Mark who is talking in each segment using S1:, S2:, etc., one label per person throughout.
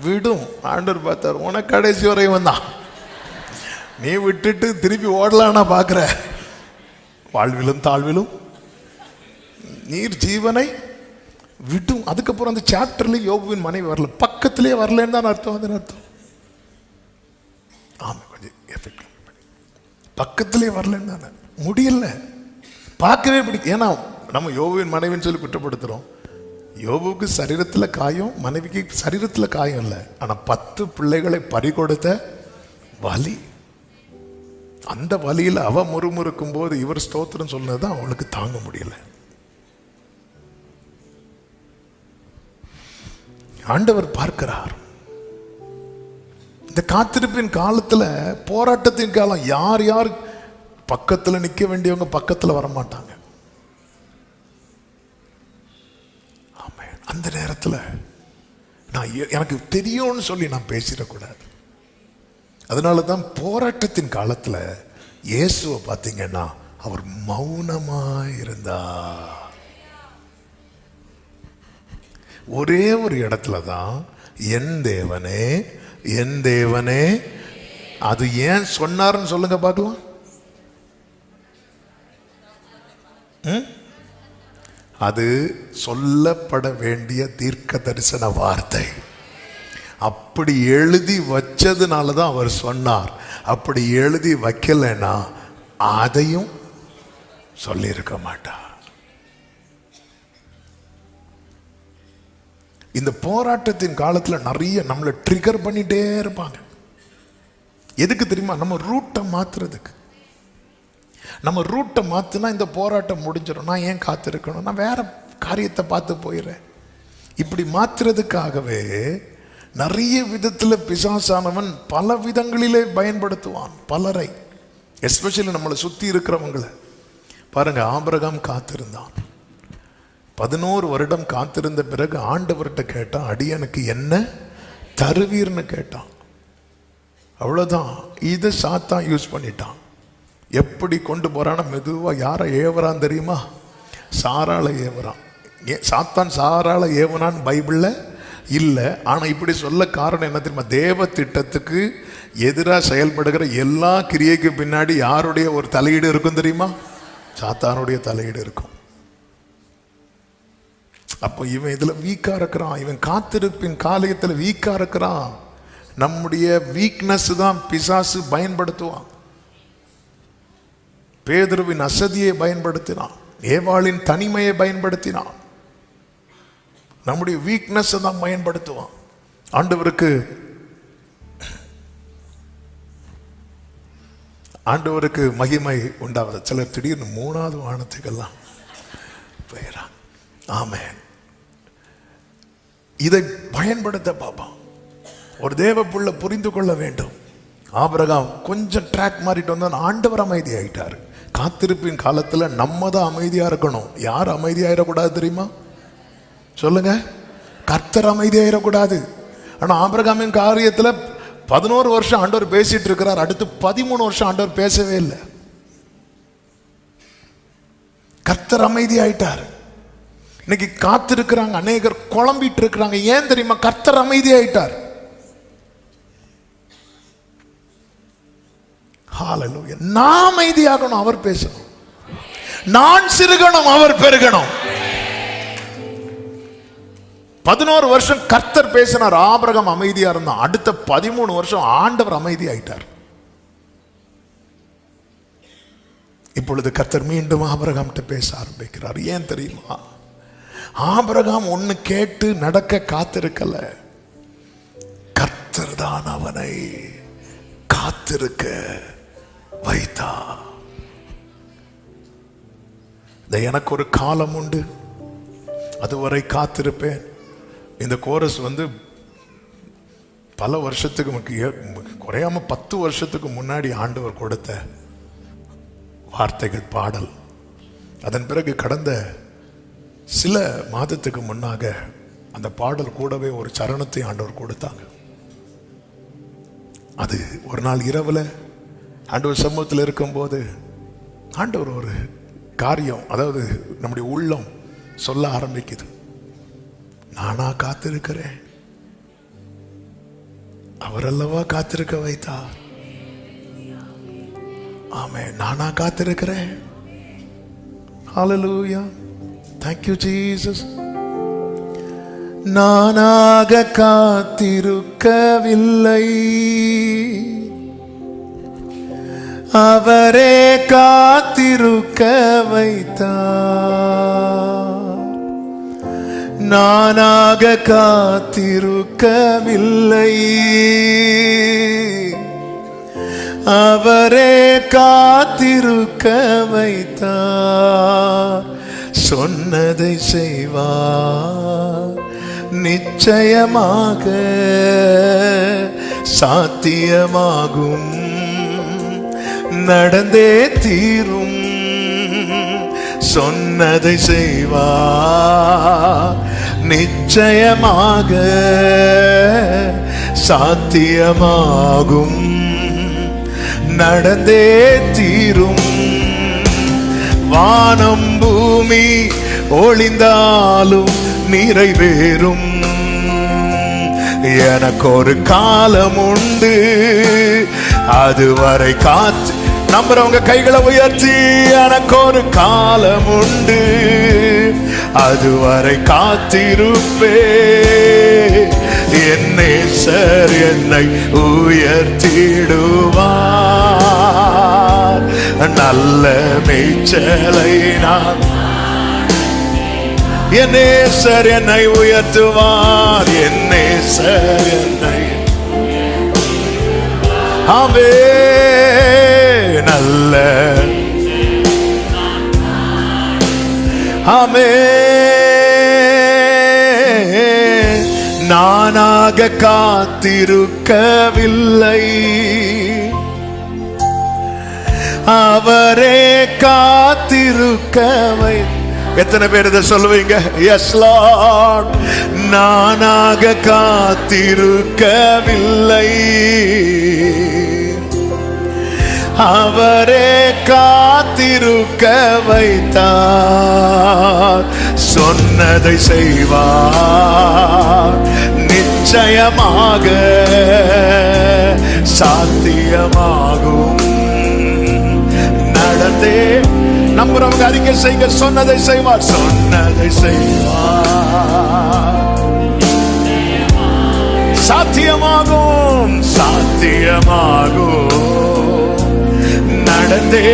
S1: விடும். ஆண்டவர் பார்த்தார், உனக்கு கடைசி வரையும் வந்தான், நீ விட்டுட்டு திருப்பி ஓடலான்னா பார்க்குற, வாழ்விலும் தாழ்விலும் நீர் ஜீவனை விடும். அதுக்கப்புறம் அந்த சாப்டர்ல யோபுவின் மனைவி வரல, பக்கத்திலே வரலன்னு தான் அர்த்தம். அதன் அர்த்தம் ஆமா, கொஞ்சம் பக்கத்திலே வரலன்னு தானே, முடியல, பார்க்கவே பிடிக்கும். ஏன்னா நம்ம யோபுவின் மனைவின்னு சொல்லி குற்றப்படுத்துறோம். யோபுவுக்கு சரீரத்தில் காயம், மனைவிக்கு சரீரத்தில் காயம் இல்லை, ஆனால் 10 பிள்ளைகளை பறிகொடுத்த வலி, அந்த வலியில் அவ முறுமுறுக்கும் போது இவர் ஸ்தோத்திரம் சொன்னதுதான் அவளுக்கு தாங்க முடியல. ஆண்டவர் பார்க்கிறார். இந்த காத்திருப்பின் காலத்துல, போராட்டத்தின் காலம், யார் யார் பக்கத்துல நிக்க வேண்டியவங்க பக்கத்துல வரமாட்டாங்க. அந்த நேரத்துல நான் எனக்கு தெரியும்னு சொல்லி நான் பேசிடக்கூடாது. அதனாலதான் போராட்டத்தின் காலத்துல இயேசுவை பார்த்தீங்கன்னா அவர் மௌனமாய் இருந்தார். ஒரே ஒரு இடத்துல தான் என் தேவனே என் தேவனே, அது ஏன் சொன்னார்னு சொல்லுங்க பார்க்கலாம். அது சொல்லப்பட வேண்டிய தீர்க்க தரிசன வார்த்தை. அப்படி எழுதி வச்சதுனால தான் அவர் சொன்னார். அப்படி எழுதி வைக்கலைன்னா அதையும் சொல்லியிருக்க மாட்டார். இந்த போராட்டத்தின் காலத்தில் நிறைய நம்மளை ட்ரிகர் பண்ணிட்டே இருப்பாங்க. எதுக்கு தெரியுமா? நம்ம ரூட்டை மாத்துறதுக்கு. நம்ம ரூட்டை மாத்தினா இந்த போராட்டம் முடிஞ்சிடும். நான் ஏன் காத்திருக்கணும், நான் வேற காரியத்தை பார்த்து போயிடுறேன். இப்படி மாத்துறதுக்காகவே நிறைய விதத்தில் பிசாசானவன் பல விதங்களிலே பயன்படுத்துவான் பலரை, எஸ்பெஷலி நம்மளை சுற்றி இருக்கிறவங்களை. பாருங்க, ஆபிரகாம் காத்திருந்தான். 11 வருடம் காத்திருந்த பிறகு ஆண்டவர்கிட்ட கேட்டான், அடியனுக்கு என்ன தருவீர்னு கேட்டான். அவ்வளோதான். இதை சாத்தான் யூஸ் பண்ணிட்டான். எப்படி கொண்டு போறான, மெதுவா யாரை ஏவறான் தெரியுமா? சாராளை ஏவறான். சாத்தான் சாராள ஏவனான்னு பைபிள்ல இல்லை. ஆனால் இப்படி சொல்ல காரணம் என்ன தெரியுமா? தேவ திட்டத்துக்கு எதிராக செயல்படுகிற எல்லா கிரியைக்கு பின்னாடி யாருடைய ஒரு தலையீடு இருக்கும் தெரியுமா? சாத்தானுடைய தலையீடு இருக்கும். அப்போ இவன் இதுல வீக்கா இருக்கிறான், இவன் காத்திருப்பின் காலயத்தில் வீக்கா இருக்கிறான். நம்முடைய வீக்னஸ் தான் பிசாசு பயன்படுத்துவான். பேதுருவின் அசதியை பயன்படுத்தினான், ஏவாளின் தனிமையை பயன்படுத்தினான், நம்முடைய வீக்னஸ் தான் பயன்படுத்துவான். ஆண்டவருக்கு மகிமை உண்டாவது. சிலர் திடீர்னு 3வது வானத்துக்கெல்லாம் போயிடறான். ஆமென். இதை பயன்படுத்த பாப்பான். ஒரு தேவ புள்ள புரிந்து கொள்ள வேண்டும். ஆபிரகாம் கொஞ்சம் ட்ராக் மாறிட்டு வந்தான், ஆண்டவர் அமைதி ஆயிட்டாரு. காத்திருப்பின் காலத்துல நம்ம தான் அமைதியா இருக்கணும். யார் அமைதியாயிடக்கூடாது தெரியுமா? சொல்லுங்க, கர்த்தர் அமைதியாயிடக்கூடாது. ஆனா ஆபிரகாமின் காரியத்துல 11 வருஷம் ஆண்டவர் பேசிட்டு இருக்கிறார், அடுத்து 13 வருஷம் ஆண்டவர் பேசவே இல்லை. கர்த்தர் அமைதி ஆயிட்டார். இன்னைக்கு காத்திருக்கிறாங்க அநேகர், குழம்பிட்டு இருக்கிறாங்க. ஏன் தெரியுமா? கர்த்தர் அமைதி ஆயிட்டார். ஹல்லேலூயா. நான் அமைதியாகணும், அவர் பேசணும். நான் சிறுகணும், அவர் பெருகணும். 11 வருஷம் கர்த்தர் பேசினார், ஆபிரகாம் அமைதியா இருந்தான். அடுத்த 13 வருஷம் ஆண்டவர் அமைதி ஆயிட்டார். இப்பொழுது கர்த்தர் மீண்டும் ஆபிரகாம்கிட்ட பேச ஆரம்பிக்கிறார். ஏன் தெரியுமா? ஆபிரகாம் ஒன்னு கேட்டு நடக்க காத்திருக்கல, கர்த்தர் தான் அவனை காத்திருக்க வைத்தா. எனக்கு ஒரு காலம் உண்டு, அதுவரை காத்திருப்பேன். இந்த கோரஸ் பல வருஷத்துக்கு குறையாம 10 வருஷத்துக்கு முன்னாடி ஆண்டவர் கொடுத்த வார்த்தைகள், பாடல். அதன் பிறகு கடந்த சில மாதத்துக்கு முன்னாக அந்த பாடல் கூடவே ஒரு சரணத்தை ஆண்டவர் கொடுத்தாங்க. அது ஒரு நாள் இரவுல ஆண்டவர் சமூகத்தில் இருக்கும்போது ஆண்டவர் ஒரு காரியம், அதாவது நம்முடைய உள்ளம் சொல்ல ஆரம்பிக்குது. நானா காத்திருக்கிறேன், அவரல்லவா காத்திருக்க வைத்தார். ஆமென். நானா காத்திருக்கிறேன்? ஹல்லேலூயா. Thank you Jesus. நானாக காத்திருக்கவில்லை, அவரே காத்திருக்க வைத்தார். நானாக காத்திருக்கவில்லை, அவரே காத்திருக்க வைத்தார். சொன்னதை செய்வார், நிச்சயமாக சாத்தியமாகும், நடந்தே தீரும். சொன்னதை செய்வார், நிச்சயமாக சாத்தியமாகும், நடந்தே தீரும். வானம் பூமி ஒளிந்தாலும் நிறைவேறும். எனக்கு ஒரு காலம் உண்டு, அதுவரை காத்து. நம்புறவங்க கைகளை உயர்த்தி, எனக்கு ஒரு காலம் உண்டு, அதுவரை காத்திருப்பே. என் நேசர் என்னை உயர்த்திடுவார், நல்ல மேய்ச்சலை நான். என் நேசர் என்னை உயர்த்துவார், என் நேசர் என்னை. ஆமே நல்ல. ஆமே நானாக காத்திருக்கவில்லை, அவரே காத்திருக்கவை. எத்தனை பேர் இதை சொல்லுவீங்க? Yes lord. நானாக காத்திருக்கவில்லை, அவரே காத்திருக்க வைத்தார். சொன்னதை செய்வார், நிச்சயமாக சாத்தியமாகும், நடந்தே. நம்புறவங்க அறிக்கை செய்ய, சொன்னதை செய்வார், சொன்னதை செய்வார், சாத்தியமாகும், சாத்தியமாகும், நடந்தே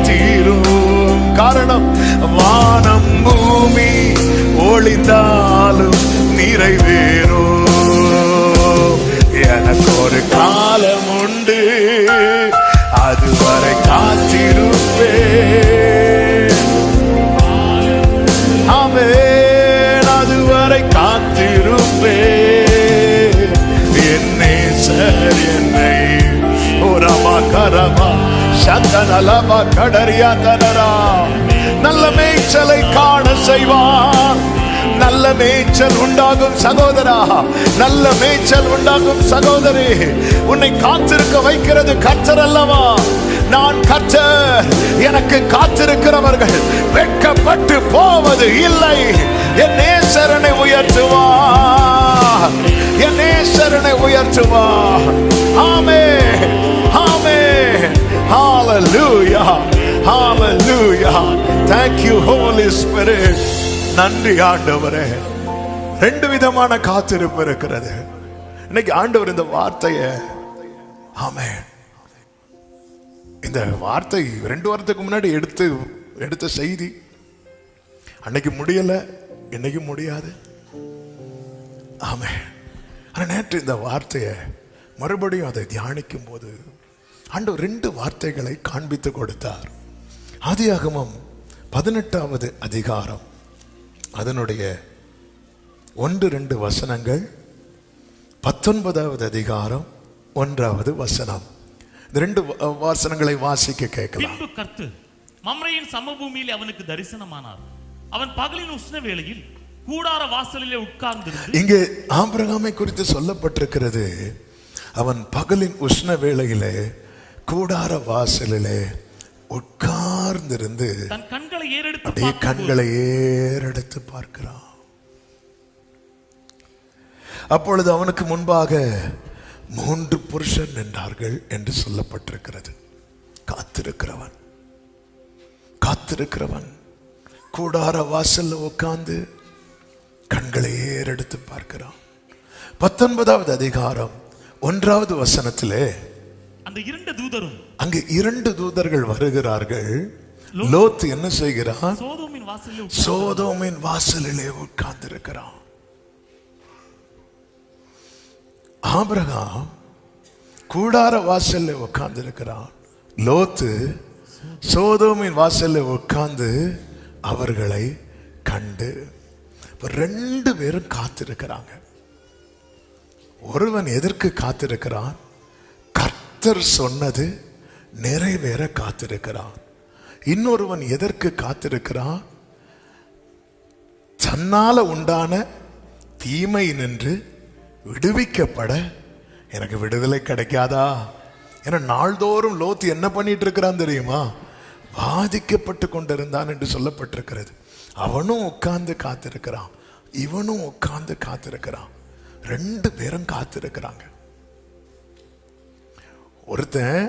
S1: தீரும். காரணம், வானம் பூமி ஒளிந்தாலும் நிறைவேறும். எனக்கு ஒரு காலம் உண்டு, அதுவரை காத்திருப்பேன். ஆமென். அதுவரை காத்திருப்பேன். என் நேசர் என்னை ஓரமா கரமா சந்தனலமா கடரியா தனரா நல்ல மேய்ச்சலை காண செய்வார். நல்ல மேய்ச்சல் உண்டாகும் சகோதரா, நல்ல மேய்ச்சல் உண்டாகும் சகோதரி. உன்னை காத்திருக்க வைக்கிறது கர்த்தர் அல்லவா? நான் கர்த்தர், எனக்கு காத்திருக்கிறவர்கள் வெட்கப்பட்டு போவது இல்லை. என் நேசரனை உயர்த்துவார், என் நேசரனை உயர்த்துவார். ஆமென், ஆமென். Hallelujah, hallelujah. Thank you Holy Spirit. நன்றி ஆண்டவரே. ரெண்டு விதமான காத்திருப்பு இருக்கிறது. இன்னைக்கு ஆண்டவர் இந்த வார்த்தையை, ஆமென், இந்த வார்த்தை 2 வாரத்துக்கு முன்னாடி எடுத்த செய்தி. அன்னைக்கு முடியல, இன்னைக்கு முடியாது. ஆமென். ஆனா நேற்று இந்த வார்த்தையை மறுபடியும் அதை தியானிக்கும் போது ஆண்டவர் 2 வார்த்தைகளை காண்பித்து கொடுத்தார். ஆதியாகமம் 18வது அதிகாரம், அதனுடைய 1-2 வசனங்கள், 19வது அதிகாரம் 1வது வசனம். இந்த 2 வசனங்களை வாசிக்க கேட்கலாம்.
S2: பின்பு கர்த்தர் மம்ரேயின் சமபூமியில் அவனுக்கு தரிசனமானார். அவன் பகலின் உஷ்ண வேளையில் கூடார வாசலிலே உட்கார்ந்திருந்து. இங்கே
S1: ஆபிரகாமை குறித்து சொல்லப்பட்டிருக்கிறது. அவன் பகலின் உஷ்ண வேளையிலே கூடார வாசலிலே உட்கார்ந்திருந்து
S2: தன் கண்களை
S1: ஏறெடுத்து பார்க்கிறான். அப்பொழுது அவனுக்கு முன்பாக 3 புருஷர் நின்றார்கள் என்று சொல்லப்பட்டிருக்கிறது. காத்திருக்கிறவன் காத்திருக்கிறவன் கூடார வாசல்ல உட்கார்ந்து கண்களை ஏறெடுத்து பார்க்கிறான். 19வது அதிகாரம் 1வது வசனத்திலே
S2: அந்த 2 தூதரும்,
S1: அங்கு 2 தூதர்கள் வருகிறார்கள். லோத் என்ன செய்கிறான்? சோதோமின் வாசலிலே உட்கார்ந்திருக்கிறான். ஆபிரகாம் கூடார வாசல்ல உட்கார்ந்திருக்கிறான். லோத்து சோதோமின் வாசல்ல உட்கார்ந்து அவர்களை கண்டு 2 பேரும் காத்திருக்கிறாங்க. ஒருவன் எதற்கு காத்திருக்கிறான்? கர்த்தர் சொன்னது நிறைவேற காத்திருக்கிறான். இன்னொருவன் எதற்கு காத்திருக்கிறான்? தன்னால உண்டான தீமை நின்று விடுவிக்கப்பட எனக்கு விடுதலை கிடைக்காதா? ஏன்னா நாள்தோறும் லோத்து என்ன பண்ணிட்டு இருக்கிறான் தெரியுமா? பாதிக்கப்பட்டு கொண்டிருந்தான் என்று சொல்லப்பட்டிருக்கிறது. அவனும் உட்கார்ந்து காத்திருக்கிறான், இவனும் உட்கார்ந்து காத்திருக்கிறான். 2 பேரும் காத்திருக்கிறாங்க. ஒருத்தன்